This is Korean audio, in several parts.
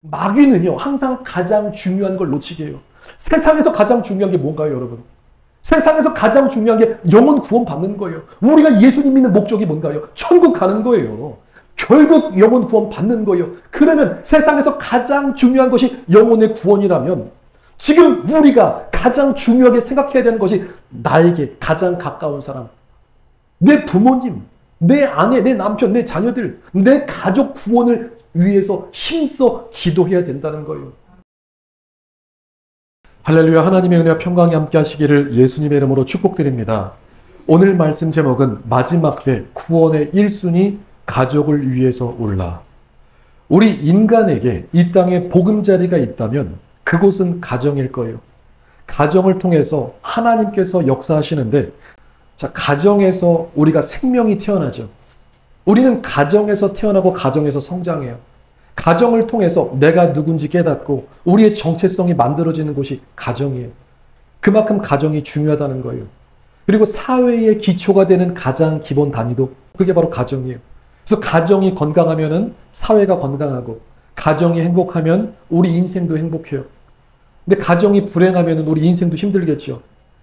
마귀는요, 항상 가장 중요한 걸 놓치게 해요. 세상에서 가장 중요한 게 뭔가요, 여러분? 세상에서 가장 중요한 게 영혼 구원 받는 거예요. 우리가 예수님 믿는 목적이 뭔가요? 천국 가는 거예요. 결국 영혼 구원 받는 거예요. 그러면 세상에서 가장 중요한 것이 영혼의 구원이라면 지금 우리가 가장 중요하게 생각해야 되는 것이 나에게 가장 가까운 사람, 내 부모님, 내 아내, 내 남편, 내 자녀들, 내 가족 구원을 위해서 힘써 기도해야 된다는 거예요. 할렐루야. 하나님의 은혜와 평강이 함께 하시기를 예수님의 이름으로 축복드립니다. 오늘 말씀 제목은 마지막 때 구원의 1순위 가족을 위해서 올라. 우리 인간에게 이 땅에 보금자리가 있다면 그곳은 가정일 거예요. 가정을 통해서 하나님께서 역사하시는데, 자, 가정에서 우리가 생명이 태어나죠. 우리는 가정에서 태어나고 가정에서 성장해요. 가정을 통해서 내가 누군지 깨닫고 우리의 정체성이 만들어지는 곳이 가정이에요. 그만큼 가정이 중요하다는 거예요. 그리고 사회의 기초가 되는 가장 기본 단위도 그게 바로 가정이에요. 그래서 가정이 건강하면은 사회가 건강하고, 가정이 행복하면 우리 인생도 행복해요. 근데 가정이 불행하면 우리 인생도 힘들겠죠.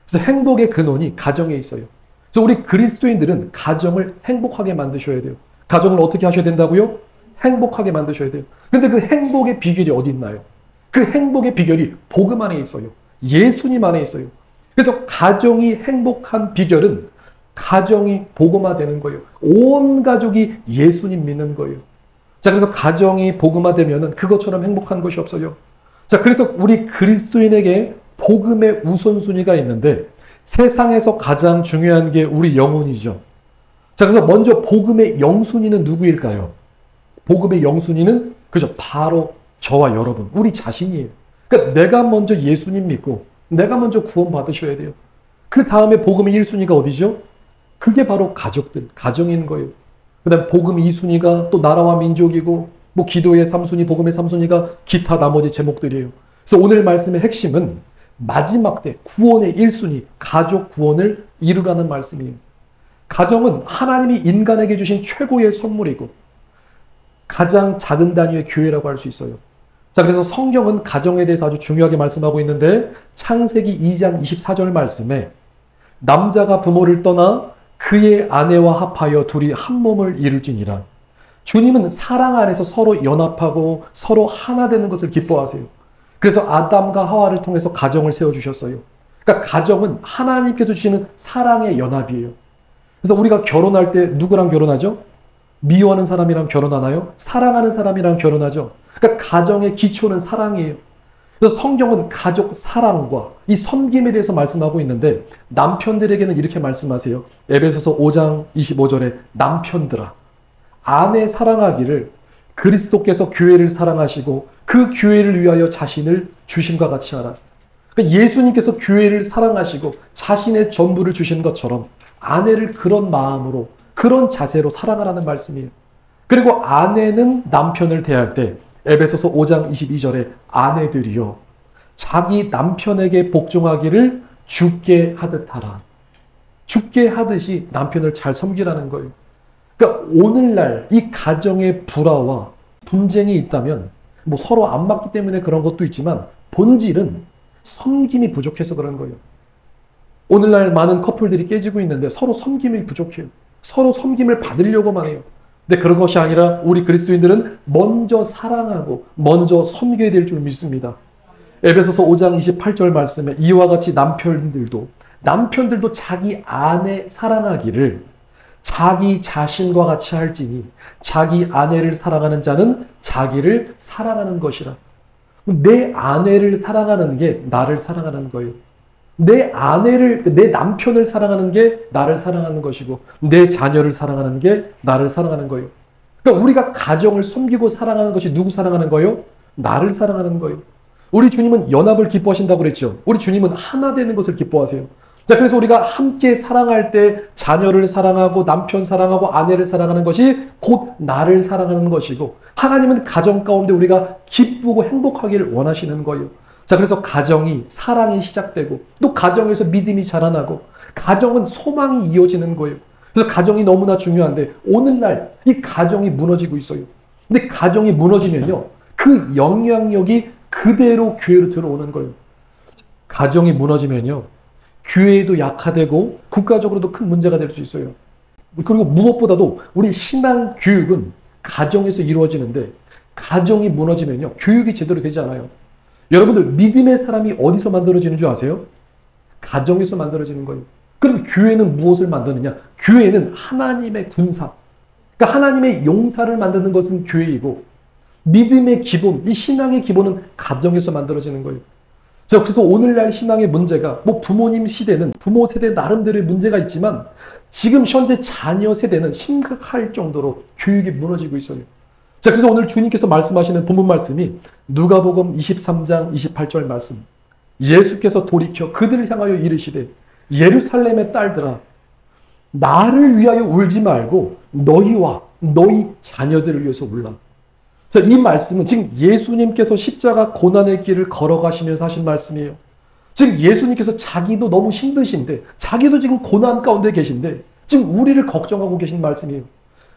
그래서 행복의 근원이 가정에 있어요. 그래서 우리 그리스도인들은 가정을 행복하게 만드셔야 돼요. 가정을 어떻게 하셔야 된다고요? 행복하게 만드셔야 돼요. 근데 그 행복의 비결이 어디 있나요? 그 행복의 비결이 복음 안에 있어요. 예수님 안에 있어요. 그래서 가정이 행복한 비결은 가정이 복음화되는 거예요. 온 가족이 예수님 믿는 거예요. 자, 그래서 가정이 복음화되면은 그것처럼 행복한 것이 없어요. 자, 그래서 우리 그리스도인에게 복음의 우선순위가 있는데 세상에서 가장 중요한 게 우리 영혼이죠. 자, 그래서 먼저 복음의 영순위는 누구일까요? 복음의 영순위는 그죠, 바로 저와 여러분, 우리 자신이에요. 그러니까 내가 먼저 예수님 믿고 내가 먼저 구원 받으셔야 돼요. 그 다음에 복음의 1순위가 어디죠? 그게 바로 가족들, 가정인 거예요. 그 다음에 복음 2순위가 또 나라와 민족이고, 뭐 기도의 3순위, 복음의 3순위가 기타 나머지 제목들이에요. 그래서 오늘 말씀의 핵심은 마지막 때 구원의 1순위, 가족 구원을 이루라는 말씀이에요. 가정은 하나님이 인간에게 주신 최고의 선물이고 가장 작은 단위의 교회라고 할 수 있어요. 자, 그래서 성경은 가정에 대해서 아주 중요하게 말씀하고 있는데 창세기 2장 24절 말씀에 남자가 부모를 떠나 그의 아내와 합하여 둘이 한 몸을 이룰지니라. 주님은 사랑 안에서 서로 연합하고 서로 하나 되는 것을 기뻐하세요. 그래서 아담과 하와를 통해서 가정을 세워주셨어요. 그러니까 가정은 하나님께서 주시는 사랑의 연합이에요. 그래서 우리가 결혼할 때 누구랑 결혼하죠? 미워하는 사람이랑 결혼하나요? 사랑하는 사람이랑 결혼하죠. 그러니까 가정의 기초는 사랑이에요. 그래서 성경은 가족 사랑과 이 섬김에 대해서 말씀하고 있는데 남편들에게는 이렇게 말씀하세요. 에베소서 5장 25절에 남편들아, 아내 사랑하기를 그리스도께서 교회를 사랑하시고 그 교회를 위하여 자신을 주심과 같이 하라. 그러니까 예수님께서 교회를 사랑하시고 자신의 전부를 주신 것처럼 아내를 그런 마음으로, 그런 자세로 사랑하라는 말씀이에요. 그리고 아내는 남편을 대할 때 에베소서 5장 22절에 아내들이여 자기 남편에게 복종하기를 주께 하듯 하라. 주께 하듯이 남편을 잘 섬기라는 거예요. 그러니까 오늘날 이 가정의 불화와 분쟁이 있다면 뭐 서로 안 맞기 때문에 그런 것도 있지만 본질은 섬김이 부족해서 그런 거예요. 오늘날 많은 커플들이 깨지고 있는데 서로 섬김이 부족해요. 서로 섬김을 받으려고만 해요. 근데 그런 것이 아니라 우리 그리스도인들은 먼저 사랑하고 먼저 섬겨야 될 줄 믿습니다. 에베소서 5장 28절 말씀에 이와 같이 남편들도 자기 아내 사랑하기를 자기 자신과 같이 할지니 자기 아내를 사랑하는 자는 자기를 사랑하는 것이라. 내 아내를 사랑하는 게 나를 사랑하는 거예요. 내 남편을 사랑하는 게 나를 사랑하는 것이고 내 자녀를 사랑하는 게 나를 사랑하는 거예요. 그러니까 우리가 가정을 섬기고 사랑하는 것이 누구 사랑하는 거예요? 나를 사랑하는 거예요. 우리 주님은 연합을 기뻐하신다고 그랬죠. 우리 주님은 하나 되는 것을 기뻐하세요. 자, 그래서 우리가 함께 사랑할 때 자녀를 사랑하고 남편 사랑하고 아내를 사랑하는 것이 곧 나를 사랑하는 것이고 하나님은 가정 가운데 우리가 기쁘고 행복하기를 원하시는 거예요. 자, 그래서 가정이 사랑이 시작되고 또 가정에서 믿음이 자라나고 가정은 소망이 이어지는 거예요. 그래서 가정이 너무나 중요한데 오늘날 이 가정이 무너지고 있어요. 근데 가정이 무너지면요, 그 영향력이 그대로 교회로 들어오는 거예요. 가정이 무너지면요, 교회도 약화되고 국가적으로도 큰 문제가 될 수 있어요. 그리고 무엇보다도 우리 신앙 교육은 가정에서 이루어지는데, 가정이 무너지면요, 교육이 제대로 되지 않아요. 여러분들, 믿음의 사람이 어디서 만들어지는 줄 아세요? 가정에서 만들어지는 거예요. 그럼 교회는 무엇을 만드느냐? 교회는 하나님의 군사, 그러니까 하나님의 용사를 만드는 것은 교회이고, 믿음의 기본, 이 신앙의 기본은 가정에서 만들어지는 거예요. 자, 그래서 오늘날 신앙의 문제가, 뭐 부모님 시대는 부모 세대 나름대로의 문제가 있지만 지금 현재 자녀 세대는 심각할 정도로 교육이 무너지고 있어요. 자, 그래서 오늘 주님께서 말씀하시는 본문 말씀이 누가복음 23장 28절 말씀. 예수께서 돌이켜 그들을 향하여 이르시되 예루살렘의 딸들아, 나를 위하여 울지 말고 너희와 너희 자녀들을 위해서 울라. 자, 이 말씀은 지금 예수님께서 십자가 고난의 길을 걸어가시면서 하신 말씀이에요. 지금 예수님께서 자기도 너무 힘드신데, 자기도 지금 고난 가운데 계신데 지금 우리를 걱정하고 계신 말씀이에요.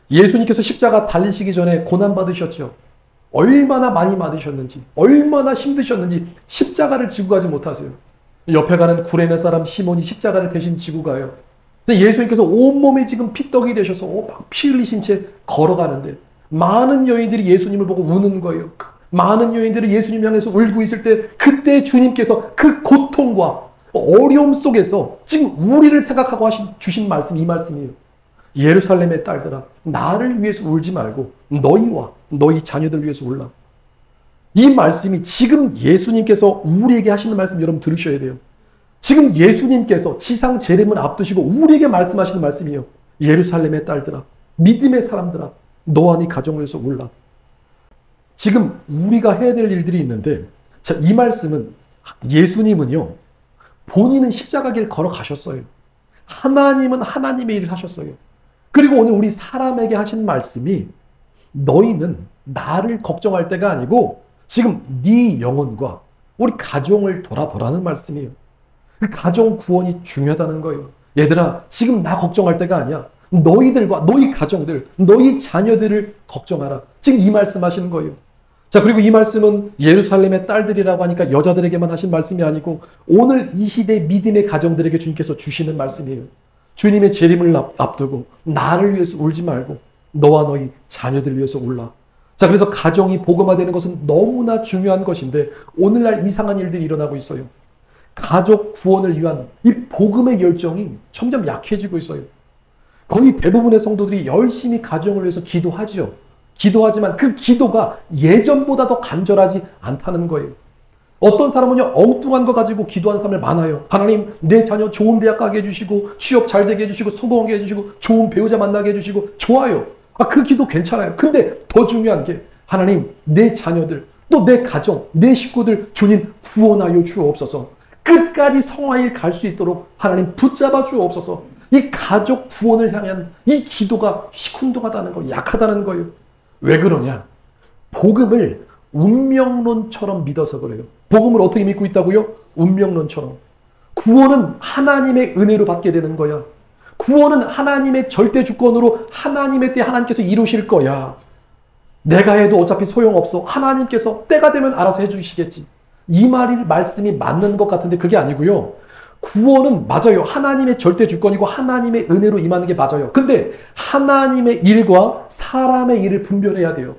예수님께서 십자가 달리시기 전에 고난 받으셨죠. 얼마나 많이 받으셨는지, 얼마나 힘드셨는지 십자가를 지고 가지 못하세요. 옆에 가는 구레네 사람 시몬이 십자가를 대신 지고 가요. 근데 예수님께서 온몸이 지금 피떡이 되셔서 막 피 흘리신 채 걸어가는데 많은 여인들이 예수님을 보고 우는 거예요. 많은 여인들이 예수님 향해서 울고 있을 때, 그때 주님께서 그 고통과 어려움 속에서 지금 우리를 생각하고 주신 말씀, 이 말씀이에요. 예루살렘의 딸들아, 나를 위해서 울지 말고 너희와 너희 자녀들 위해서 울라. 이 말씀이 지금 예수님께서 우리에게 하시는 말씀, 여러분 들으셔야 돼요. 지금 예수님께서 지상 재림을 앞두시고 우리에게 말씀하시는 말씀이에요. 예루살렘의 딸들아, 믿음의 사람들아, 너와 네 가정을 위해서 울라. 지금 우리가 해야 될 일들이 있는데, 자, 이 말씀은 예수님은요, 본인은 십자가 길 걸어가셨어요. 하나님은 하나님의 일을 하셨어요. 그리고 오늘 우리 사람에게 하신 말씀이 너희는 나를 걱정할 때가 아니고 지금 네 영혼과 우리 가정을 돌아보라는 말씀이에요. 그 가정 구원이 중요하다는 거예요. 얘들아, 지금 나 걱정할 때가 아니야. 너희들과 너희 가정들, 너희 자녀들을 걱정하라. 지금 이 말씀 하시는 거예요. 자, 그리고 이 말씀은 예루살렘의 딸들이라고 하니까 여자들에게만 하신 말씀이 아니고 오늘 이 시대 믿음의 가정들에게 주님께서 주시는 말씀이에요. 주님의 재림을 앞두고 나를 위해서 울지 말고 너와 너희 자녀들을 위해서 울라. 자, 그래서 가정이 복음화되는 것은 너무나 중요한 것인데 오늘날 이상한 일들이 일어나고 있어요. 가족 구원을 위한 이 복음의 열정이 점점 약해지고 있어요. 거의 대부분의 성도들이 열심히 가정을 위해서 기도하지요. 기도하지만 그 기도가 예전보다 더 간절하지 않다는 거예요. 어떤 사람은요, 엉뚱한 거 가지고 기도하는 사람들 많아요. 하나님, 내 자녀 좋은 대학 가게 해주시고 취업 잘 되게 해주시고 성공하게 해주시고 좋은 배우자 만나게 해주시고 좋아요. 그 기도 괜찮아요. 근데 더 중요한 게 하나님, 내 자녀들, 또 내 가정, 내 식구들 주님 구원하여 주옵소서. 끝까지 성화일 갈 수 있도록 하나님 붙잡아 주옵소서. 이 가족 구원을 향한 이 기도가 시큰둥하다는 거, 약하다는 거예요. 왜 그러냐? 복음을 운명론처럼 믿어서 그래요. 복음을 어떻게 믿고 있다고요? 운명론처럼. 구원은 하나님의 은혜로 받게 되는 거야. 구원은 하나님의 절대 주권으로 하나님의 때 하나님께서 이루실 거야. 내가 해도 어차피 소용없어. 하나님께서 때가 되면 알아서 해주시겠지. 이 말씀이 맞는 것 같은데 그게 아니고요. 구원은 맞아요. 하나님의 절대 주권이고 하나님의 은혜로 임하는 게 맞아요. 근데 하나님의 일과 사람의 일을 분별해야 돼요.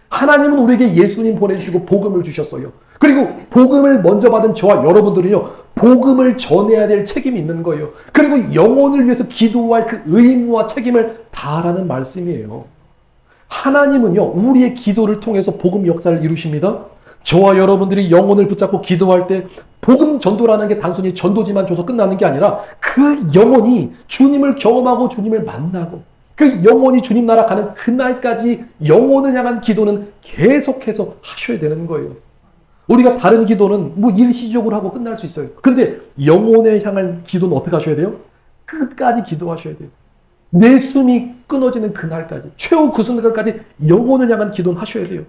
하나님은 우리에게 예수님 보내주시고 복음을 주셨어요. 그리고 복음을 먼저 받은 저와 여러분들은요, 복음을 전해야 될 책임이 있는 거예요. 그리고 영혼을 위해서 기도할 그 의무와 책임을 다하라는 말씀이에요. 하나님은요, 우리의 기도를 통해서 복음 역사를 이루십니다. 저와 여러분들이 영혼을 붙잡고 기도할 때 복음 전도라는 게 단순히 전도지만 줘서 끝나는 게 아니라 그 영혼이 주님을 경험하고 주님을 만나고 그 영혼이 주님 나라 가는 그날까지 영혼을 향한 기도는 계속해서 하셔야 되는 거예요. 우리가 다른 기도는 뭐 일시적으로 하고 끝날 수 있어요. 근데 영혼에 향한 기도는 어떻게 하셔야 돼요? 끝까지 기도하셔야 돼요. 내 숨이 끊어지는 그날까지, 최후 그 순간까지 영혼을 향한 기도는 하셔야 돼요.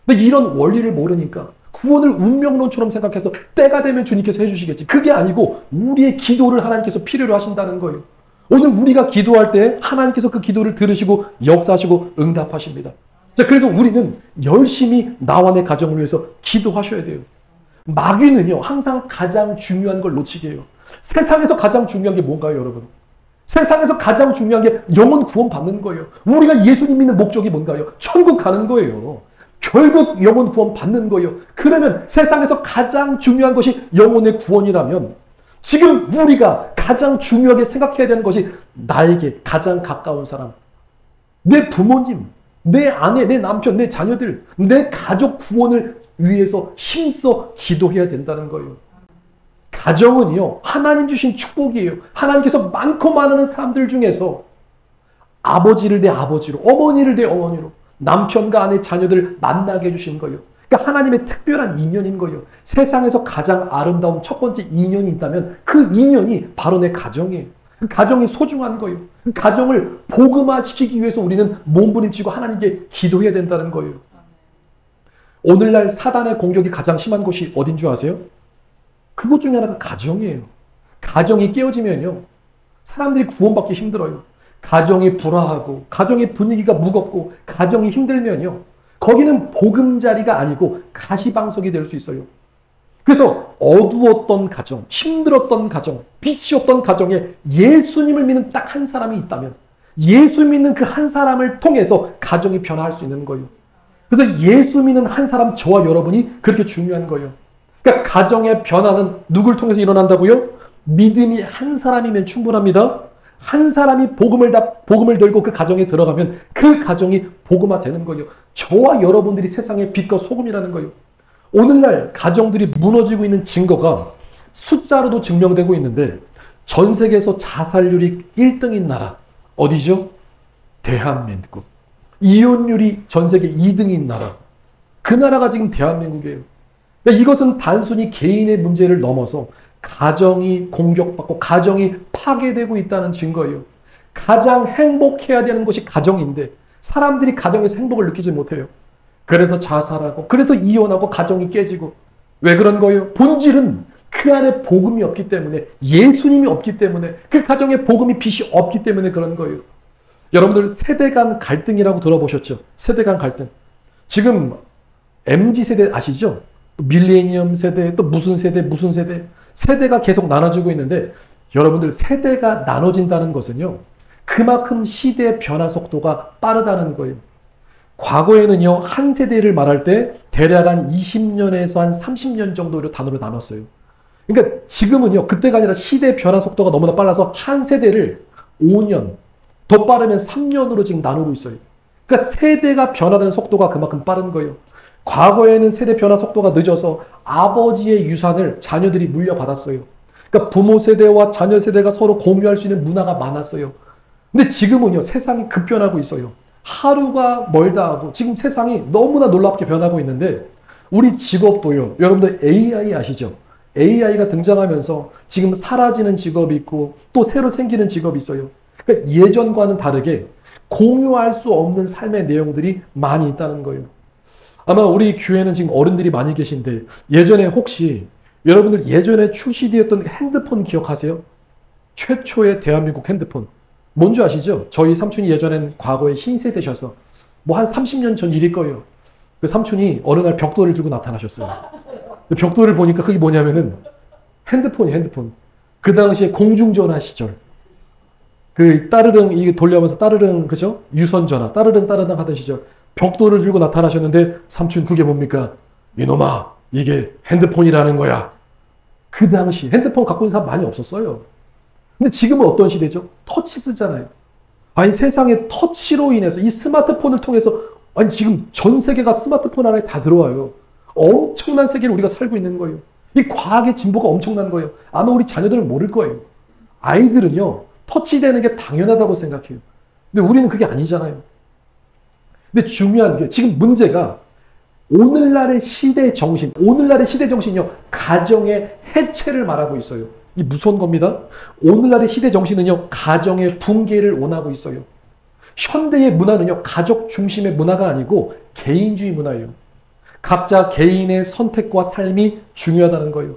근데 이런 원리를 모르니까 구원을 운명론처럼 생각해서 때가 되면 주님께서 해주시겠지. 그게 아니고 우리의 기도를 하나님께서 필요로 하신다는 거예요. 오늘 우리가 기도할 때 하나님께서 그 기도를 들으시고 역사하시고 응답하십니다. 자, 그래서 우리는 열심히 나와 내 가정을 위해서 기도하셔야 돼요. 마귀는요, 항상 가장 중요한 걸 놓치게 해요. 세상에서 가장 중요한 게 뭔가요, 여러분? 세상에서 가장 중요한 게 영혼 구원 받는 거예요. 우리가 예수님 믿는 목적이 뭔가요? 천국 가는 거예요. 결국 영혼 구원 받는 거예요. 그러면 세상에서 가장 중요한 것이 영혼의 구원이라면 지금 우리가 가장 중요하게 생각해야 되는 것이 나에게 가장 가까운 사람, 내 부모님, 내 아내, 내 남편, 내 자녀들, 내 가족 구원을 위해서 힘써 기도해야 된다는 거예요. 가정은요, 하나님 주신 축복이에요. 하나님께서 많고 많은 사람들 중에서 아버지를 내 아버지로, 어머니를 내 어머니로, 남편과 아내, 자녀들 만나게 해주신 거예요. 그러니까 하나님의 특별한 인연인 거예요. 세상에서 가장 아름다운 첫 번째 인연이 있다면 그 인연이 바로 내 가정이에요. 그 가정이 소중한 거예요. 그 가정을 복음화시키기 위해서 우리는 몸부림치고 하나님께 기도해야 된다는 거예요. 오늘날 사단의 공격이 가장 심한 곳이 어딘 줄 아세요? 그것 중에 하나가 가정이에요. 가정이 깨어지면요, 사람들이 구원받기 힘들어요. 가정이 불화하고 가정의 분위기가 무겁고 가정이 힘들면요, 거기는 보금자리가 아니고 가시방석이 될 수 있어요. 그래서 어두웠던 가정, 힘들었던 가정, 빛이 없던 가정에 예수님을 믿는 딱 한 사람이 있다면 예수 믿는 그 한 사람을 통해서 가정이 변화할 수 있는 거예요. 그래서 예수 믿는 한 사람, 저와 여러분이 그렇게 중요한 거예요. 그러니까 가정의 변화는 누굴 통해서 일어난다고요? 믿음이 한 사람이면 충분합니다. 한 사람이 복음을 들고 그 가정에 들어가면 그 가정이 복음화 되는 거예요. 저와 여러분들이 세상의 빛과 소금이라는 거예요. 오늘날 가정들이 무너지고 있는 증거가 숫자로도 증명되고 있는데 전 세계에서 자살률이 1등인 나라 어디죠? 대한민국. 이혼율이 전 세계 2등인 나라. 그 나라가 지금 대한민국이에요. 그러니까 이것은 단순히 개인의 문제를 넘어서 가정이 공격받고 가정이 파괴되고 있다는 증거예요. 가장 행복해야 되는 것이 가정인데 사람들이 가정에서 행복을 느끼지 못해요. 그래서 자살하고, 그래서 이혼하고, 가정이 깨지고. 왜 그런 거예요? 본질은 그 안에 복음이 없기 때문에, 예수님이 없기 때문에, 그 가정에 복음이 빛이 없기 때문에 그런 거예요. 여러분들 세대 간 갈등이라고 들어보셨죠? 세대 간 갈등. 지금 MZ세대 아시죠? 밀레니엄 세대, 또 무슨 세대, 무슨 세대. 세대가 계속 나눠지고 있는데 여러분들 세대가 나눠진다는 것은요, 그만큼 시대의 변화 속도가 빠르다는 거예요. 과거에는요, 한 세대를 말할 때 대략 한 20년에서 한 30년 정도로 단어로 나눴어요. 그러니까 지금은요, 그때가 아니라 시대의 변화 속도가 너무나 빨라서 한 세대를 5년, 더 빠르면 3년으로 지금 나누고 있어요. 그러니까 세대가 변화되는 속도가 그만큼 빠른 거예요. 과거에는 세대 변화 속도가 늦어서 아버지의 유산을 자녀들이 물려받았어요. 그러니까 부모 세대와 자녀 세대가 서로 공유할 수 있는 문화가 많았어요. 근데 지금은요, 세상이 급변하고 있어요. 하루가 멀다 하고 지금 세상이 너무나 놀랍게 변하고 있는데 우리 직업도요, 여러분들 AI 아시죠? AI가 등장하면서 지금 사라지는 직업이 있고 또 새로 생기는 직업이 있어요. 그러니까 예전과는 다르게 공유할 수 없는 삶의 내용들이 많이 있다는 거예요. 아마 우리 교회는 지금 어른들이 많이 계신데 예전에 혹시 여러분들 예전에 출시되었던 핸드폰 기억하세요? 최초의 대한민국 핸드폰. 뭔지 아시죠? 저희 삼촌이 예전엔 과거에 흰세대셔서 뭐 한 30년 전 일일 거예요. 그 삼촌이 어느 날 벽돌을 들고 나타나셨어요. 벽돌을 보니까 그게 뭐냐면은 핸드폰이에요, 핸드폰. 그 당시에 공중전화 시절. 그 따르릉 이게 돌려면서 따르릉, 그죠? 유선전화 따르릉 하던 시절. 벽돌을 들고 나타나셨는데 삼촌 그게 뭡니까? 이놈아, 이게 핸드폰이라는 거야. 그 당시 핸드폰 갖고 있는 사람 많이 없었어요. 근데 지금은 어떤 시대죠? 터치 쓰잖아요. 아니 세상에 터치로 인해서 이 스마트폰을 통해서 아니 지금 전 세계가 스마트폰 안에 다 들어와요. 엄청난 세계를 우리가 살고 있는 거예요. 이 과학의 진보가 엄청난 거예요. 아마 우리 자녀들은 모를 거예요. 아이들은요, 터치되는 게 당연하다고 생각해요. 근데 우리는 그게 아니잖아요. 근데 중요한 게 지금 문제가 오늘날의 시대 정신이요, 가정의 해체를 말하고 있어요. 이 무서운 겁니다. 오늘날의 시대 정신은요, 가정의 붕괴를 원하고 있어요. 현대의 문화는요, 가족 중심의 문화가 아니고 개인주의 문화예요. 각자 개인의 선택과 삶이 중요하다는 거예요.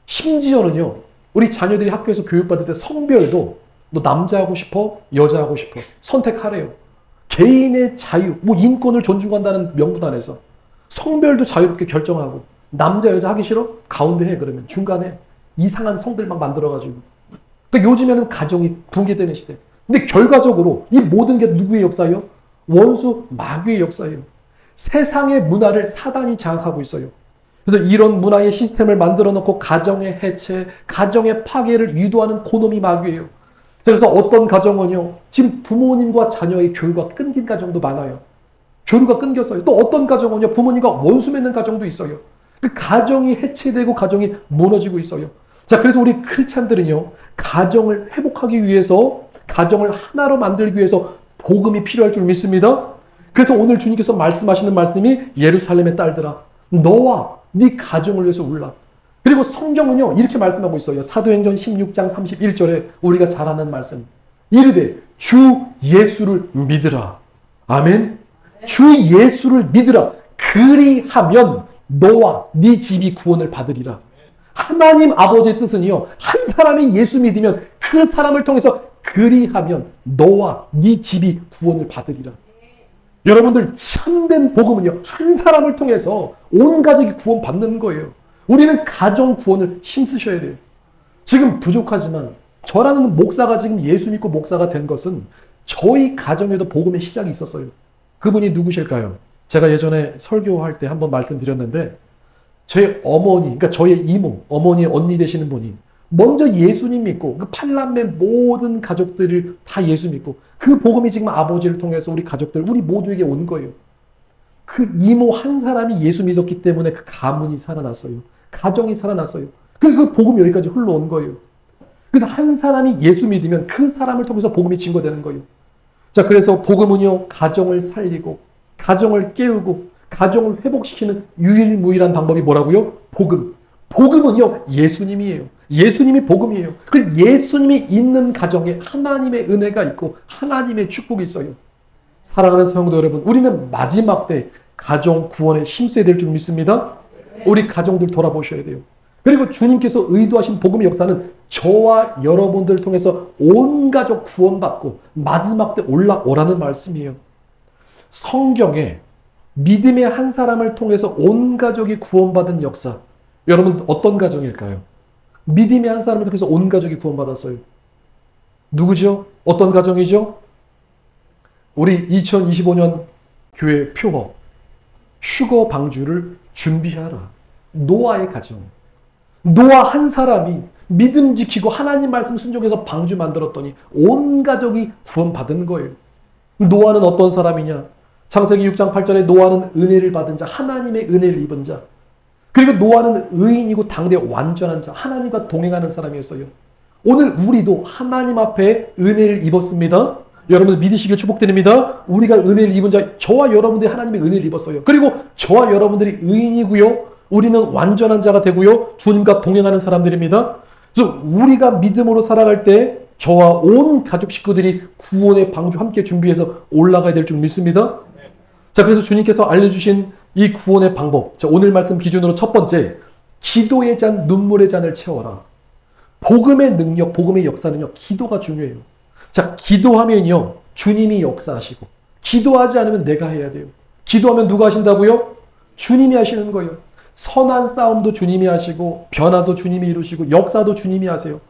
심지어는요, 우리 자녀들이 학교에서 교육받을 때 성별도 너 남자 하고 싶어? 여자 하고 싶어? 선택하래요. 개인의 자유, 뭐 인권을 존중한다는 명분 안에서 성별도 자유롭게 결정하고 남자 여자 하기 싫어? 가운데 해. 그러면 중간에 이상한 성들 막 만들어가지고. 그러니까 요즘에는 가정이 붕괴되는 시대. 근데 결과적으로 이 모든 게 누구의 역사예요? 원수 마귀의 역사예요. 세상의 문화를 사단이 장악하고 있어요. 그래서 이런 문화의 시스템을 만들어 놓고 가정의 해체, 가정의 파괴를 유도하는 그놈이 마귀예요. 그래서 어떤 가정은요, 지금 부모님과 자녀의 교류가 끊긴 가정도 많아요. 교류가 끊겼어요. 또 어떤 가정은요, 부모님과 원수 맺는 가정도 있어요. 그 가정이 해체되고 가정이 무너지고 있어요. 자, 그래서 우리 크리스찬들은요, 가정을 회복하기 위해서, 가정을 하나로 만들기 위해서 복음이 필요할 줄 믿습니다. 그래서 오늘 주님께서 말씀하시는 말씀이 예루살렘의 딸들아, 너와 네 가정을 위해서 울라. 그리고 성경은요, 이렇게 말씀하고 있어요. 사도행전 16장 31절에 우리가 잘 아는 말씀. 이르되 주 예수를 믿으라. 아멘. 주 예수를 믿으라. 그리하면 너와 네 집이 구원을 받으리라. 하나님 아버지의 뜻은요, 한 사람이 예수 믿으면 그 사람을 통해서 그리하면 너와 네 집이 구원을 받으리라. 여러분들, 참된 복음은요, 한 사람을 통해서 온 가족이 구원받는 거예요. 우리는 가정 구원을 힘쓰셔야 돼요. 지금 부족하지만 저라는 목사가 지금 예수 믿고 목사가 된 것은 저희 가정에도 복음의 시작이 있었어요. 그분이 누구실까요? 제가 예전에 설교할 때 한번 말씀드렸는데, 제 어머니, 그러니까 저의 이모, 어머니 언니 되시는 분이 먼저 예수님 믿고 그 팔남매 모든 가족들을 다 예수 믿고 그 복음이 지금 아버지를 통해서 우리 가족들, 우리 모두에게 온 거예요. 그 이모 한 사람이 예수 믿었기 때문에 그 가문이 살아났어요. 가정이 살아났어요. 그 복음이 여기까지 흘러온 거예요. 그래서 한 사람이 예수 믿으면 그 사람을 통해서 복음이 증거되는 거예요. 자, 그래서 복음은요, 가정을 살리고 가정을 깨우고 가정을 회복시키는 유일무이한 방법이 뭐라고요? 복음. 복음은요, 예수님이에요. 예수님이 복음이에요. 그 예수님이 있는 가정에 하나님의 은혜가 있고 하나님의 축복이 있어요. 사랑하는 성도 여러분, 우리는 마지막 때 가정 구원에 힘써야 될 줄 믿습니다. 우리 가정들 돌아보셔야 돼요. 그리고 주님께서 의도하신 복음의 역사는 저와 여러분들을 통해서 온 가족 구원받고 마지막 때 올라오라는 말씀이에요. 성경에 믿음의 한 사람을 통해서 온 가족이 구원받은 역사, 여러분 어떤 가정일까요? 믿음의 한 사람을 통해서 온 가족이 구원받았어요. 누구죠? 어떤 가정이죠? 우리 2025년 교회 표어 휴거 방주를 준비하라. 노아의 가정. 노아 한 사람이 믿음 지키고 하나님 말씀 순종해서 방주 만들었더니 온 가족이 구원받은 거예요. 노아는 어떤 사람이냐? 창세기 6장 8절에 노아는 은혜를 받은 자, 하나님의 은혜를 입은 자. 그리고 노아는 의인이고 당대 완전한 자, 하나님과 동행하는 사람이었어요. 오늘 우리도 하나님 앞에 은혜를 입었습니다. 여러분들 믿으시길 축복드립니다. 우리가 은혜를 입은 자, 저와 여러분들이 하나님의 은혜를 입었어요. 그리고 저와 여러분들이 의인이고요. 우리는 완전한 자가 되고요. 주님과 동행하는 사람들입니다. 그래서 우리가 믿음으로 살아갈 때 저와 온 가족 식구들이 구원의 방주 함께 준비해서 올라가야 될 줄 믿습니다. 자, 그래서 주님께서 알려주신 이 구원의 방법. 자, 오늘 말씀 기준으로 첫 번째, 기도의 잔, 눈물의 잔을 채워라. 복음의 능력, 복음의 역사는요, 기도가 중요해요. 자, 기도하면요, 주님이 역사하시고, 기도하지 않으면 내가 해야 돼요. 기도하면 누가 하신다고요? 주님이 하시는 거예요. 선한 싸움도 주님이 하시고, 변화도 주님이 이루시고, 역사도 주님이 하세요.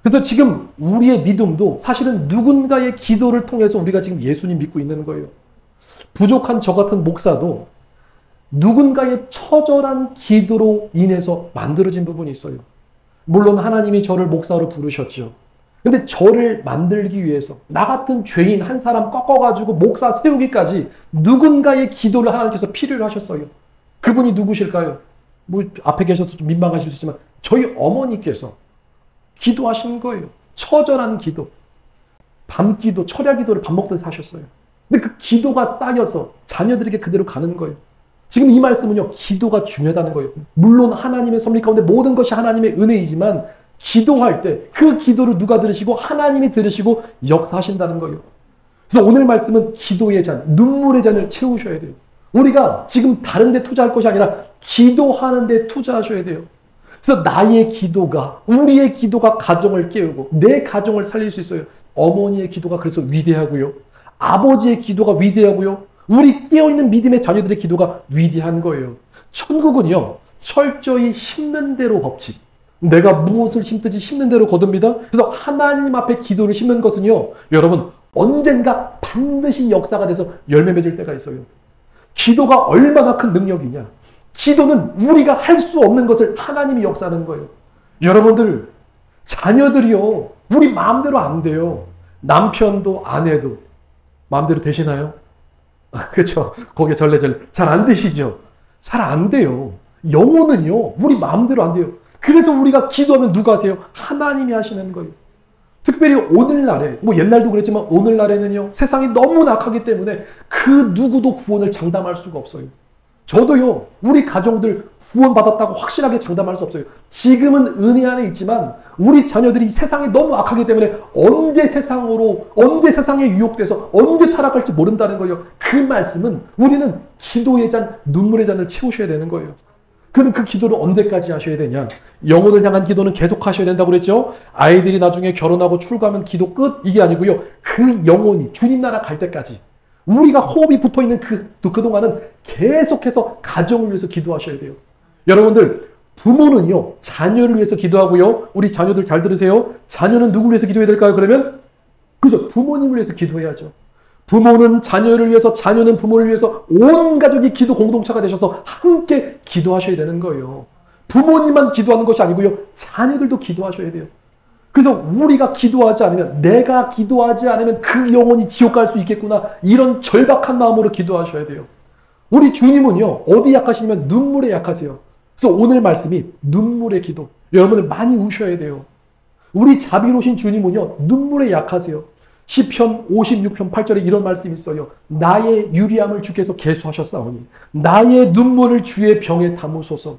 그래서 지금 우리의 믿음도 사실은 누군가의 기도를 통해서 우리가 지금 예수님 믿고 있는 거예요. 부족한 저 같은 목사도 누군가의 처절한 기도로 인해서 만들어진 부분이 있어요. 물론 하나님이 저를 목사로 부르셨죠. 근데 저를 만들기 위해서 나 같은 죄인 한 사람 꺾어가지고 목사 세우기까지 누군가의 기도를 하나님께서 필요로 하셨어요. 그분이 누구실까요? 뭐 앞에 계셔서 좀 민망하실 수 있지만 저희 어머니께서 기도하신 거예요. 처절한 기도. 밤기도, 철야기도를 밥 먹듯 하셨어요. 근데 그 기도가 쌓여서 자녀들에게 그대로 가는 거예요. 지금 이 말씀은요, 기도가 중요하다는 거예요. 물론 하나님의 섭리 가운데 모든 것이 하나님의 은혜이지만 기도할 때 그 기도를 누가 들으시고 하나님이 들으시고 역사하신다는 거예요. 그래서 오늘 말씀은 기도의 잔, 눈물의 잔을 채우셔야 돼요. 우리가 지금 다른 데 투자할 것이 아니라 기도하는 데 투자하셔야 돼요. 그래서 나의 기도가, 우리의 기도가 가정을 깨우고 내 가정을 살릴 수 있어요. 어머니의 기도가 그래서 위대하고요. 아버지의 기도가 위대하고요. 우리 깨어있는 믿음의 자녀들의 기도가 위대한 거예요. 천국은요, 철저히 심는 대로 법칙. 내가 무엇을 심든지 심는 대로 거둡니다. 그래서 하나님 앞에 기도를 심는 것은요, 여러분, 언젠가 반드시 역사가 돼서 열매 맺을 때가 있어요. 기도가 얼마나 큰 능력이냐. 기도는 우리가 할 수 없는 것을 하나님이 역사하는 거예요. 여러분들, 자녀들이요, 우리 마음대로 안 돼요. 남편도 아내도 마음대로 되시나요? 그렇죠. 거기에 절레절레. 잘 안 되시죠? 잘 안 돼요. 영혼은요, 우리 마음대로 안 돼요. 그래서 우리가 기도하면 누가 하세요? 하나님이 하시는 거예요. 특별히 오늘날에, 뭐 옛날도 그랬지만 오늘날에는요, 세상이 너무 악하기 때문에 그 누구도 구원을 장담할 수가 없어요. 저도요, 우리 가정들 구원받았다고 확실하게 장담할 수 없어요. 지금은 은혜 안에 있지만 우리 자녀들이 세상이 너무 악하기 때문에 언제 세상에 유혹돼서 언제 타락할지 모른다는 거예요. 그 말씀은 우리는 기도의 잔, 눈물의 잔을 채우셔야 되는 거예요. 그럼 그 기도를 언제까지 하셔야 되냐? 영혼을 향한 기도는 계속 하셔야 된다고 그랬죠? 아이들이 나중에 결혼하고 출가하면 기도 끝? 이게 아니고요. 그 영혼이 주님 나라 갈 때까지 우리가 호흡이 붙어있는 그동안은 계속해서 가정을 위해서 기도하셔야 돼요. 여러분들, 부모는요, 자녀를 위해서 기도하고요. 우리 자녀들 잘 들으세요. 자녀는 누구를 위해서 기도해야 될까요? 그러면 그죠? 부모님을 위해서 기도해야죠. 부모는 자녀를 위해서, 자녀는 부모를 위해서 온 가족이 기도 공동체가 되셔서 함께 기도하셔야 되는 거예요. 부모님만 기도하는 것이 아니고요. 자녀들도 기도하셔야 돼요. 그래서 우리가 기도하지 않으면, 내가 기도하지 않으면 그 영혼이 지옥 갈 수 있겠구나. 이런 절박한 마음으로 기도하셔야 돼요. 우리 주님은요, 어디 약하시냐면 눈물에 약하세요. 그래서 오늘 말씀이 눈물의 기도. 여러분들 많이 우셔야 돼요. 우리 자비로우신 주님은요, 눈물에 약하세요. 시편 56편 8절에 이런 말씀이 있어요. 나의 유리함을 주께서 계수하셨사오니 나의 눈물을 주의 병에 담으소서.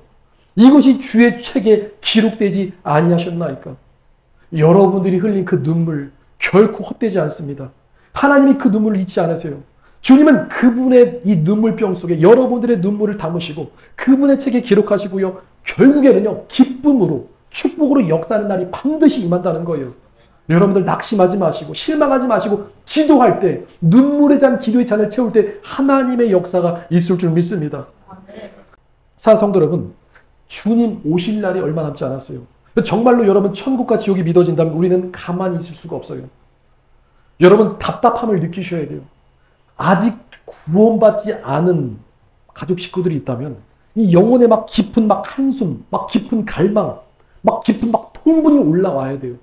이것이 주의 책에 기록되지 아니하셨나이까. 여러분들이 흘린 그 눈물 결코 헛되지 않습니다. 하나님이 그 눈물을 잊지 않으세요. 주님은 그분의 이 눈물병 속에 여러분들의 눈물을 담으시고 그분의 책에 기록하시고요. 결국에는요, 기쁨으로, 축복으로 역사하는 날이 반드시 임한다는 거예요. 여러분들 낙심하지 마시고 실망하지 마시고 기도할 때, 눈물의 잔, 기도의 잔을 채울 때 하나님의 역사가 있을 줄 믿습니다. 사랑하는 성도 여러분, 주님 오실 날이 얼마 남지 않았어요. 정말로 여러분 천국과 지옥이 믿어진다면 우리는 가만히 있을 수가 없어요. 여러분 답답함을 느끼셔야 돼요. 아직 구원받지 않은 가족 식구들이 있다면 이 영혼에 막 깊은 막 한숨, 막 깊은 갈망, 막 깊은 막 통분이 올라와야 돼요.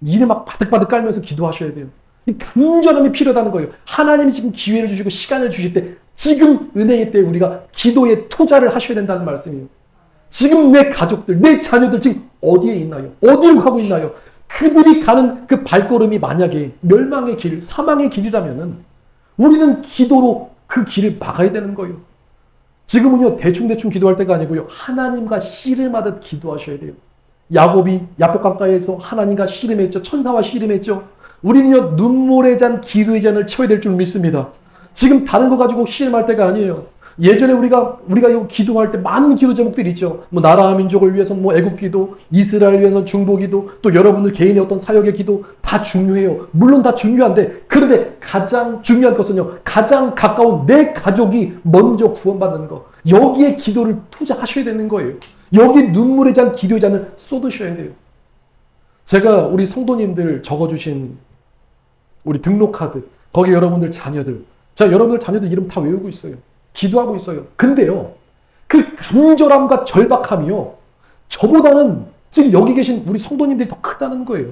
이를 막 바득바득 깔면서 기도하셔야 돼요. 이 간절함이 필요하다는 거예요. 하나님이 지금 기회를 주시고 시간을 주실 때, 지금 은혜의 때 우리가 기도에 투자를 하셔야 된다는 말씀이에요. 지금 내 가족들, 내 자녀들 지금 어디에 있나요? 어디로 가고 있나요? 그들이 가는 그 발걸음이 만약에 멸망의 길, 사망의 길이라면은 우리는 기도로 그 길을 막아야 되는 거예요. 지금은요, 대충대충 기도할 때가 아니고요. 하나님과 씨름하듯 기도하셔야 돼요. 야곱이 야복 강가에서 하나님과 씨름했죠. 천사와 씨름했죠. 우리는요, 눈물의 잔, 기도의 잔을 채워야 될 줄 믿습니다. 지금 다른 거 가지고 씨름할 때가 아니에요. 예전에 우리가 이거 기도할 때 많은 기도 제목들이 있죠. 뭐 나라와 민족을 위해서 뭐 애국 기도, 이스라엘을 위해서 중보 기도, 또 여러분들 개인의 어떤 사역의 기도 다 중요해요. 물론 다 중요한데, 그런데 가장 중요한 것은요, 가장 가까운 내 가족이 먼저 구원받는 거, 여기에 기도를 투자하셔야 되는 거예요. 여기 눈물의 잔, 기도의 잔을 쏟으셔야 돼요. 제가 우리 성도님들 적어주신 우리 등록카드, 거기 여러분들 자녀들, 제가 여러분들 자녀들 이름 다 외우고 있어요. 기도하고 있어요. 근데요, 그 간절함과 절박함이요, 저보다는 지금 여기 계신 우리 성도님들이 더 크다는 거예요.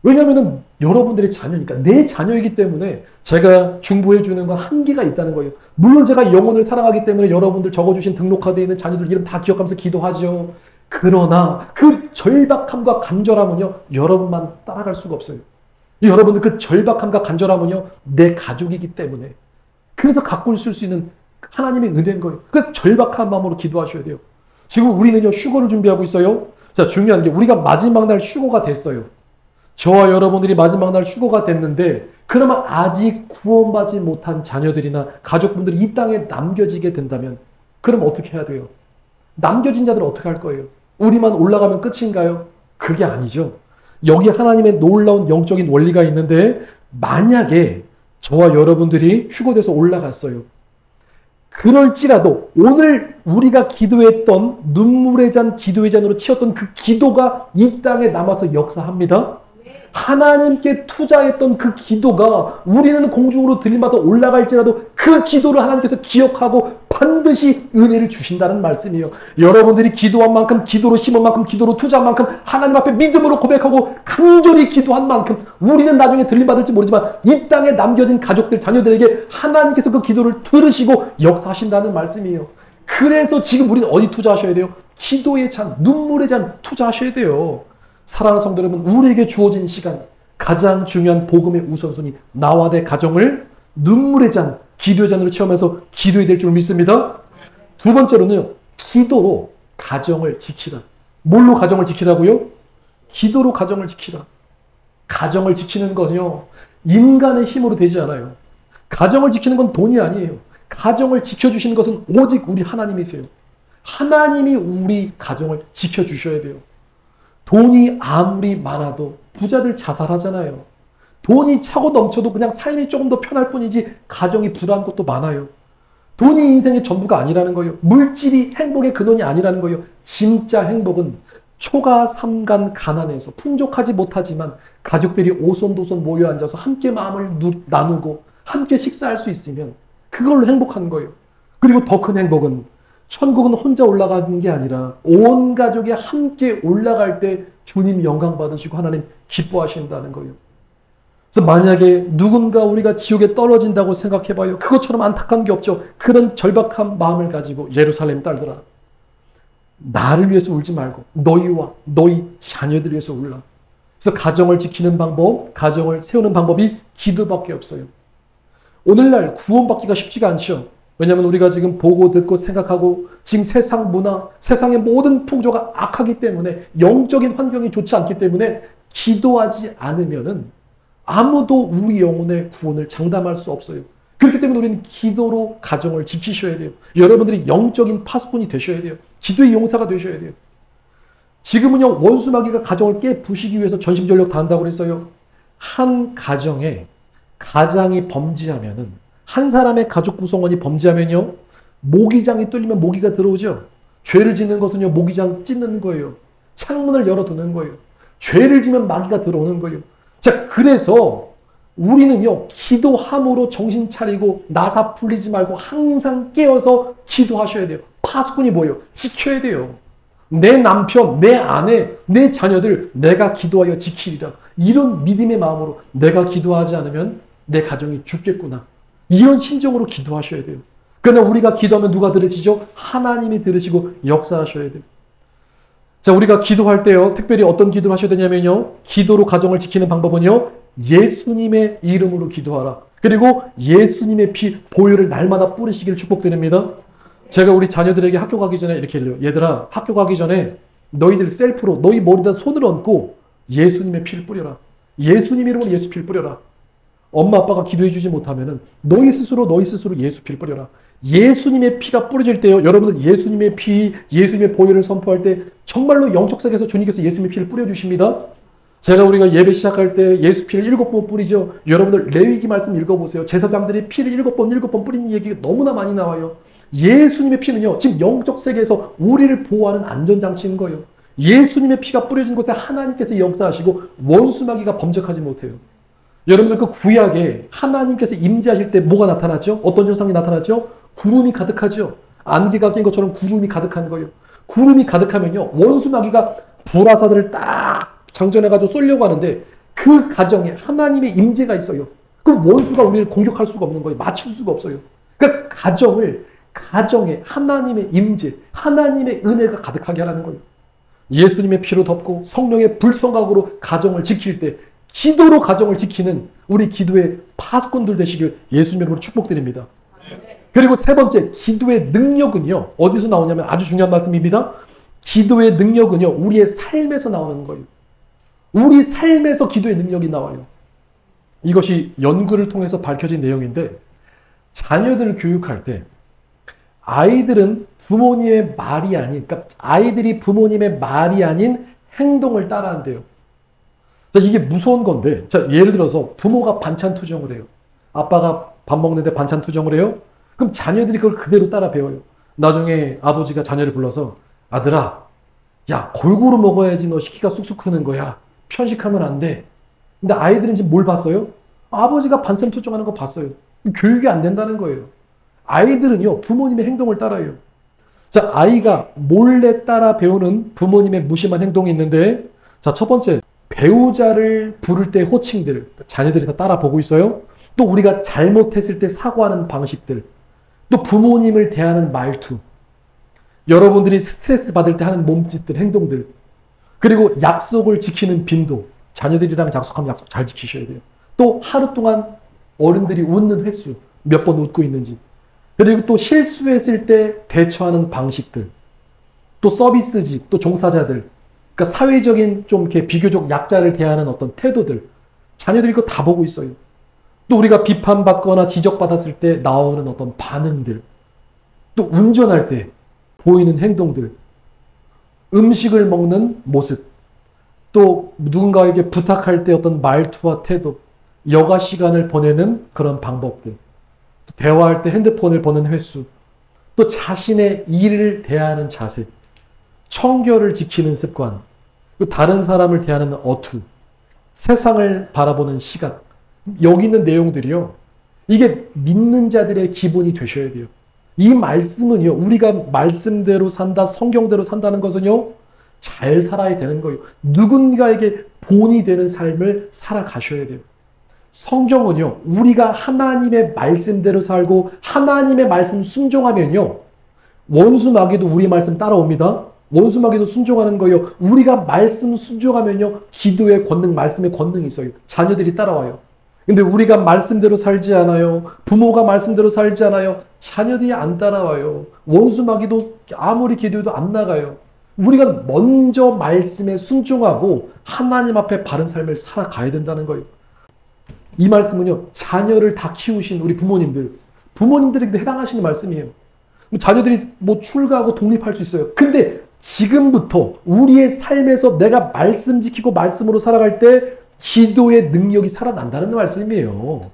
왜냐하면 여러분들의 자녀니까, 내 자녀이기 때문에 제가 중보해 주는 건 한계가 있다는 거예요. 물론 제가 영혼을 사랑하기 때문에 여러분들 적어주신 등록카드에 있는 자녀들 이름 다 기억하면서 기도하죠. 그러나 그 절박함과 간절함은요, 여러분만 따라갈 수가 없어요. 여러분들 그 절박함과 간절함은요, 내 가족이기 때문에, 그래서 갖고 있을 수 있는 하나님의 은혜인 거예요. 그래서 절박한 마음으로 기도하셔야 돼요. 지금 우리는요, 휴거를 준비하고 있어요. 자, 중요한 게 우리가 마지막 날 휴거가 됐어요. 저와 여러분들이 마지막 날 휴거가 됐는데, 그러면 아직 구원받지 못한 자녀들이나 가족분들이 이 땅에 남겨지게 된다면, 그럼 어떻게 해야 돼요? 남겨진 자들은 어떻게 할 거예요? 우리만 올라가면 끝인가요? 그게 아니죠. 여기 하나님의 놀라운 영적인 원리가 있는데, 만약에 저와 여러분들이 휴거돼서 올라갔어요. 그럴지라도 오늘 우리가 기도했던 눈물의 잔, 기도의 잔으로 치었던 그 기도가 이 땅에 남아서 역사합니다. 하나님께 투자했던 그 기도가 우리는 공중으로 들림받아 올라갈지라도 그 기도를 하나님께서 기억하고 반드시 은혜를 주신다는 말씀이에요. 여러분들이 기도한 만큼, 기도로 심은 만큼, 기도로 투자한 만큼, 하나님 앞에 믿음으로 고백하고 간절히 기도한 만큼 우리는 나중에 들림받을지 모르지만 이 땅에 남겨진 가족들, 자녀들에게 하나님께서 그 기도를 들으시고 역사하신다는 말씀이에요. 그래서 지금 우리는 어디 투자하셔야 돼요? 기도의 잔, 눈물의 잔 투자하셔야 돼요. 사랑하는 성도 여러분, 우리에게 주어진 시간 가장 중요한 복음의 우선순위, 나와 내 가정을 눈물의 잔, 기도의 잔으로 채우면서 기도해야 될 줄 믿습니다. 두 번째로는 기도로 가정을 지키라. 뭘로 가정을 지키라고요? 기도로 가정을 지키라. 가정을 지키는 것은요, 인간의 힘으로 되지 않아요. 가정을 지키는 건 돈이 아니에요. 가정을 지켜주시는 것은 오직 우리 하나님이세요. 하나님이 우리 가정을 지켜주셔야 돼요. 돈이 아무리 많아도 부자들 자살하잖아요. 돈이 차고 넘쳐도 그냥 삶이 조금 더 편할 뿐이지 가정이 불안한 것도 많아요. 돈이 인생의 전부가 아니라는 거예요. 물질이 행복의 근원이 아니라는 거예요. 진짜 행복은 초가 삼간 가난해서 풍족하지 못하지만 가족들이 오손도손 모여 앉아서 함께 마음을 나누고 함께 식사할 수 있으면 그걸로 행복한 거예요. 그리고 더 큰 행복은 천국은 혼자 올라가는 게 아니라 온 가족이 함께 올라갈 때 주님 영광 받으시고 하나님 기뻐하신다는 거예요. 그래서 만약에 누군가 우리가 지옥에 떨어진다고 생각해봐요. 그것처럼 안타까운 게 없죠. 그런 절박한 마음을 가지고 예루살렘 딸들아, 나를 위해서 울지 말고 너희와 너희 자녀들 위해서 울라. 그래서 가정을 지키는 방법, 가정을 세우는 방법이 기도밖에 없어요. 오늘날 구원받기가 쉽지가 않죠. 왜냐하면 우리가 지금 보고 듣고 생각하고 지금 세상 문화, 세상의 모든 풍조가 악하기 때문에 영적인 환경이 좋지 않기 때문에 기도하지 않으면은 아무도 우리 영혼의 구원을 장담할 수 없어요. 그렇기 때문에 우리는 기도로 가정을 지키셔야 돼요. 여러분들이 영적인 파수꾼이 되셔야 돼요. 기도의 용사가 되셔야 돼요. 지금은요, 원수마귀가 가정을 깨부시기 위해서 전심전력 다한다고 그랬어요. 한 가정에 가장이 범죄하면은, 한 사람의 가족 구성원이 범죄하면요, 모기장이 뚫리면 모기가 들어오죠. 죄를 짓는 것은요, 모기장 찢는 거예요. 창문을 열어두는 거예요. 죄를 지면 마귀가 들어오는 거예요. 자, 그래서 우리는요, 기도함으로 정신 차리고 나사 풀리지 말고 항상 깨어서 기도하셔야 돼요. 파수꾼이 뭐예요? 지켜야 돼요. 내 남편, 내 아내, 내 자녀들 내가 기도하여 지키리라. 이런 믿음의 마음으로 내가 기도하지 않으면 내 가정이 죽겠구나. 이런 심정으로 기도하셔야 돼요. 그러나 우리가 기도하면 누가 들으시죠? 하나님이 들으시고 역사하셔야 돼요. 자, 우리가 기도할 때요, 특별히 어떤 기도를 하셔야 되냐면요, 기도로 가정을 지키는 방법은요, 예수님의 이름으로 기도하라. 그리고 예수님의 피, 보혈을 날마다 뿌리시기를 축복드립니다. 제가 우리 자녀들에게 학교 가기 전에 이렇게 해요. 얘들아, 학교 가기 전에 너희들 셀프로 너희 머리에다 손을 얹고 예수님의 피를 뿌려라. 예수님 이름으로 예수 피를 뿌려라. 엄마 아빠가 기도해 주지 못하면은 너희 스스로 예수 피를 뿌려라. 예수님의 피가 뿌려질 때요, 여러분들 예수님의 피, 예수님의 보혈을 선포할 때 정말로 영적 세계에서 주님께서 예수님의 피를 뿌려주십니다. 우리가 예배 시작할 때 예수 피를 7번 뿌리죠. 여러분들 레위기 말씀 읽어보세요. 제사장들이 피를 7번 뿌리는 얘기가 너무나 많이 나와요. 예수님의 피는요, 지금 영적 세계에서 우리를 보호하는 안전장치인 거예요. 예수님의 피가 뿌려진 곳에 하나님께서 역사하시고 원수마귀가 범접하지 못해요. 여러분들 그 구약에 하나님께서 임재하실 때 뭐가 나타나죠? 어떤 현상이 나타나죠? 구름이 가득하죠. 안개가 낀 것처럼 구름이 가득한 거예요. 구름이 가득하면요, 원수마귀가 불화사들을 딱 장전해가지고 쏠려고 하는데 그 가정에 하나님의 임재가 있어요. 그럼 원수가 우리를 공격할 수가 없는 거예요. 맞출 수가 없어요. 그러니까 가정에 하나님의 임재, 하나님의 은혜가 가득하게 하라는 거예요. 예수님의 피로 덮고 성령의 불성각으로 가정을 지킬 때 기도로 가정을 지키는 우리 기도의 파수꾼들 되시길 예수님 이름으로 축복드립니다. 그리고 세 번째, 기도의 능력은요, 어디서 나오냐면 아주 중요한 말씀입니다. 기도의 능력은요, 우리의 삶에서 나오는 거예요. 우리 삶에서 기도의 능력이 나와요. 이것이 연구를 통해서 밝혀진 내용인데, 자녀들을 교육할 때 아이들은 부모님의 말이 아닌, 그러니까 아이들이 부모님의 말이 아닌 행동을 따라한대요. 자, 이게 무서운 건데, 자, 예를 들어서 부모가 반찬 투정을 해요. 아빠가 밥 먹는데 반찬 투정을 해요? 그럼 자녀들이 그걸 그대로 따라 배워요. 나중에 아버지가 자녀를 불러서 아들아, 야, 골고루 먹어야지 너 키가 쑥쑥 크는 거야. 편식하면 안 돼. 근데 아이들은 지금 뭘 봤어요? 아버지가 반찬 투정하는 거 봤어요. 교육이 안 된다는 거예요. 아이들은요, 부모님의 행동을 따라요. 자, 아이가 몰래 따라 배우는 부모님의 무심한 행동이 있는데, 자, 첫 번째, 배우자를 부를 때 호칭들, 자녀들이 다 따라 보고 있어요. 또 우리가 잘못했을 때 사과하는 방식들, 또 부모님을 대하는 말투, 여러분들이 스트레스 받을 때 하는 몸짓들, 행동들, 그리고 약속을 지키는 빈도, 자녀들이랑 약속하면 약속 잘 지키셔야 돼요. 또 하루 동안 어른들이 웃는 횟수, 몇 번 웃고 있는지, 그리고 또 실수했을 때 대처하는 방식들, 또 서비스직, 또 종사자들, 그러니까 사회적인 좀 이렇게 비교적 약자를 대하는 어떤 태도들, 자녀들이 그거 다 보고 있어요. 또 우리가 비판받거나 지적받았을 때 나오는 어떤 반응들, 또 운전할 때 보이는 행동들, 음식을 먹는 모습, 또 누군가에게 부탁할 때 어떤 말투와 태도, 여가 시간을 보내는 그런 방법들, 또 대화할 때 핸드폰을 보는 횟수, 또 자신의 일을 대하는 자세, 청결을 지키는 습관, 또 다른 사람을 대하는 어투, 세상을 바라보는 시각, 여기 있는 내용들이요. 이게 믿는 자들의 기본이 되셔야 돼요. 이 말씀은요, 우리가 말씀대로 산다, 성경대로 산다는 것은요, 잘 살아야 되는 거예요. 누군가에게 본이 되는 삶을 살아가셔야 돼요. 성경은요, 우리가 하나님의 말씀대로 살고 하나님의 말씀 순종하면요, 원수 마귀도 우리 말씀 따라옵니다. 원수 마귀도 순종하는 거예요. 우리가 말씀 순종하면요, 기도의 권능, 말씀의 권능이 있어요. 자녀들이 따라와요. 근데 우리가 말씀대로 살지 않아요. 부모가 말씀대로 살지 않아요. 자녀들이 안 따라와요. 원수 마귀도 아무리 기도해도 안 나가요. 우리가 먼저 말씀에 순종하고 하나님 앞에 바른 삶을 살아가야 된다는 거예요. 이 말씀은요, 자녀를 다 키우신 우리 부모님들에게 해당하시는 말씀이에요. 자녀들이 뭐 출가하고 독립할 수 있어요. 근데 지금부터 우리의 삶에서 내가 말씀 지키고 말씀으로 살아갈 때 기도의 능력이 살아난다는 말씀이에요.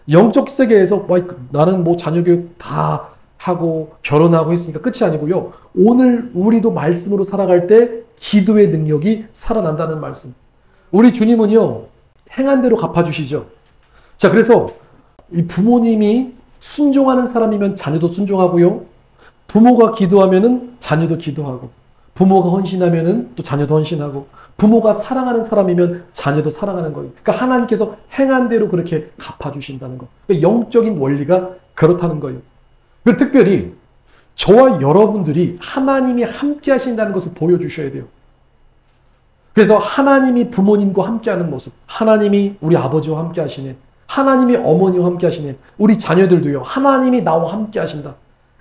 영적 세계에서 나는 뭐 자녀 교육 다 하고 결혼하고 했으니까 끝이 아니고요. 오늘 우리도 말씀으로 살아갈 때 기도의 능력이 살아난다는 말씀. 우리 주님은요, 행한 대로 갚아주시죠. 자, 그래서 이 부모님이 순종하는 사람이면 자녀도 순종하고요. 부모가 기도하면은 자녀도 기도하고, 부모가 헌신하면은 또 자녀도 헌신하고, 부모가 사랑하는 사람이면 자녀도 사랑하는 거예요. 그러니까 하나님께서 행한 대로 그렇게 갚아주신다는 거. 그러니까 영적인 원리가 그렇다는 거예요. 그리고 특별히 저와 여러분들이 하나님이 함께 하신다는 것을 보여주셔야 돼요. 그래서 하나님이 부모님과 함께하는 모습, 하나님이 우리 아버지와 함께 하시네, 하나님이 어머니와 함께 하시네, 우리 자녀들도요, 하나님이 나와 함께 하신다.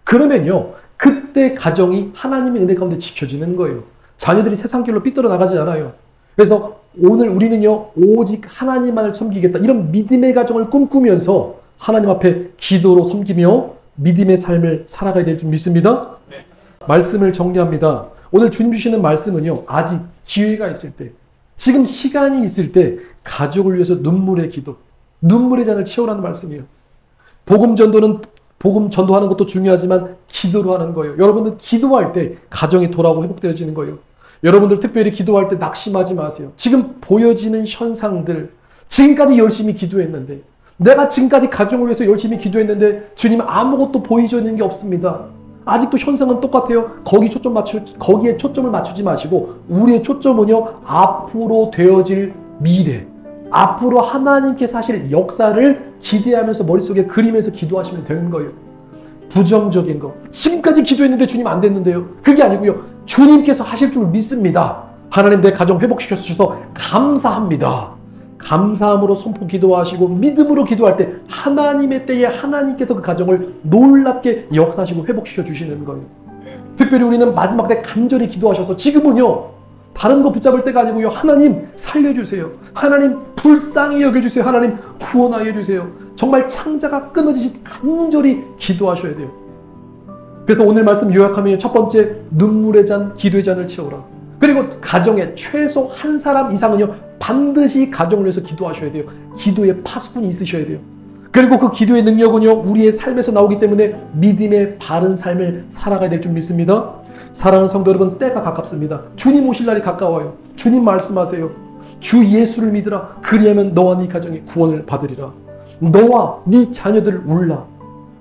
그러면요, 그때 가정이 하나님의 은혜 가운데 지켜지는 거예요. 자녀들이 세상 길로 삐뚤어 나가지 않아요. 그래서 오늘 우리는요, 오직 하나님만을 섬기겠다, 이런 믿음의 가정을 꿈꾸면서 하나님 앞에 기도로 섬기며 믿음의 삶을 살아가야 될 줄 믿습니다. 네. 말씀을 정리합니다. 오늘 주님 주시는 말씀은요, 아직 기회가 있을 때, 지금 시간이 있을 때 가족을 위해서 눈물의 기도, 눈물의 잔을 채우라는 말씀이에요. 복음 전도하는 것도 중요하지만 기도로 하는 거예요. 여러분들 기도할 때 가정이 돌아오고 회복되어지는 거예요. 여러분들 특별히 기도할 때 낙심하지 마세요. 지금 보여지는 현상들, 지금까지 열심히 기도했는데, 내가 지금까지 가정을 위해서 열심히 기도했는데 주님 아무것도 보여지는 게 없습니다. 아직도 현상은 똑같아요. 거기에 초점을 맞추지 마시고, 우리의 초점은요, 앞으로 되어질 미래, 앞으로 하나님께서 하실 역사를 기대하면서 머릿속에 그리면서 기도하시면 되는 거예요. 부정적인 거, 지금까지 기도했는데 주님 안 됐는데요, 그게 아니고요, 주님께서 하실 줄 믿습니다. 하나님 내 가정 회복시켜 주셔서 감사합니다. 감사함으로 선포 기도하시고 믿음으로 기도할 때 하나님의 때에 하나님께서 그 가정을 놀랍게 역사하시고 회복시켜 주시는 거예요. 특별히 우리는 마지막 때 간절히 기도하셔서, 지금은요, 다른 거 붙잡을 때가 아니고요, 하나님 살려주세요, 하나님 불쌍히 여겨주세요, 하나님 구원하여 주세요, 정말 창자가 끊어지듯 간절히 기도하셔야 돼요. 그래서 오늘 말씀 요약하면 첫 번째, 눈물의 잔, 기도의 잔을 채우라. 그리고 가정에 최소 한 사람 이상은요, 반드시 가정을 위해서 기도하셔야 돼요. 기도의 파수꾼이 있으셔야 돼요. 그리고 그 기도의 능력은요, 우리의 삶에서 나오기 때문에 믿음의 바른 삶을 살아가야 될 줄 믿습니다. 사랑하는 성도 여러분, 때가 가깝습니다. 주님 오실 날이 가까워요. 주님 말씀하세요. 주 예수를 믿으라. 그리하면 너와 네 가정이 구원을 받으리라. 너와 네 자녀들을 울라.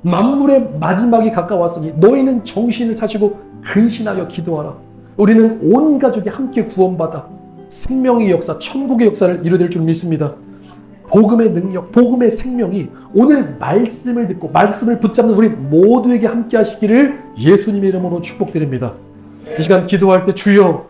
만물의 마지막이 가까웠으니 너희는 정신을 차시고 근신하여 기도하라. 우리는 온 가족이 함께 구원받아 생명의 역사, 천국의 역사를 이루어낼 줄 믿습니다. 복음의 능력, 복음의 생명이 오늘 말씀을 듣고 말씀을 붙잡는 우리 모두에게 함께 하시기를 예수님의 이름으로 축복드립니다. 이 시간 기도할 때 주여